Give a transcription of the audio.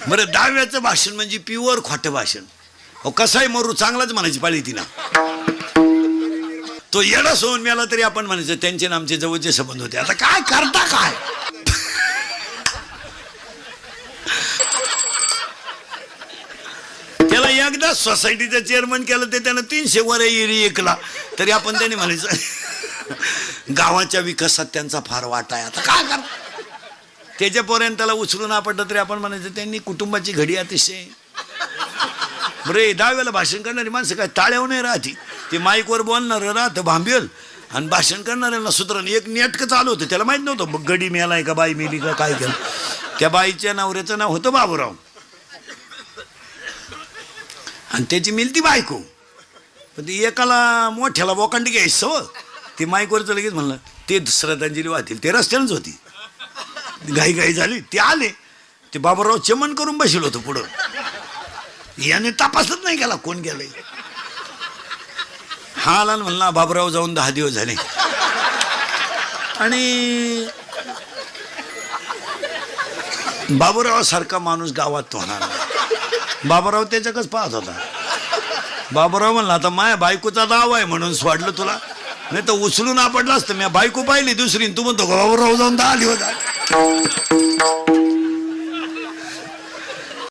बरं, दहाव्याचं भाषण म्हणजे प्युअर खोटं भाषण. हो, कसाही मरू चांगलाच म्हणायची पाळी ती ना. तो येडा सोडून मिळाला तरी आपण म्हणायचं त्यांचे आमचे जवळचे संबंध होते. आता काय करता काय. त्याला एकदा सोसायटीचं चेअरमन केलं ते त्यानं 300 वर ऐकला तरी आपण त्याने म्हणायचं गावाच्या विकासात त्यांचा फार वाटा आहे. आता काय कर त्याच्यापर्यंत त्याला उचलून आपटलं तरी आपण म्हणायचं त्यांनी कुटुंबाची घडी अतिशय. बरे, 10व्याला भाषण करणारी माणसं काय टाळ्यावर नाही राहती. ते माईकवर बोलणार राहतं भांबेल आणि भाषण करणाऱ्यांना सुधरण एक नेटकं चालू होतं. त्याला माहित नव्हतं गडी मेलाय का बाई मेली का काय केलं. त्या बाईच्या नवऱ्याचं नाव होतं बाबूराव आणि त्याची मिलती बायको. पण ती एकाला मोठ्याला बोकांडी घ्यायचं. ते माईकवरचं लगेच म्हणलं ते श्रद्धांजली वाहतील. ते रस्त्यानंच होती. घाई घाई झाली. ते आले. ते बाबूराव चमन करून बसेल होतं पुढं. याने तपासत नाही गेला कोण गेलंय. हा आला म्हणला बाबूराव जाऊन 10 दिवस झाले आणि बाबूराव सारखा माणूस गावात होणार नाही. बाबूराव त्याच्याकच पाहत होता. बाबूराव म्हणला आता माया बायकोचा दावा आहे म्हणून सोडलं तुला, नाही तर उचलून आपडलं असतं. मी बायको पाहिली दुसरी, तू म्हणतो बाबूराव जाऊन 10 दिवस झाले.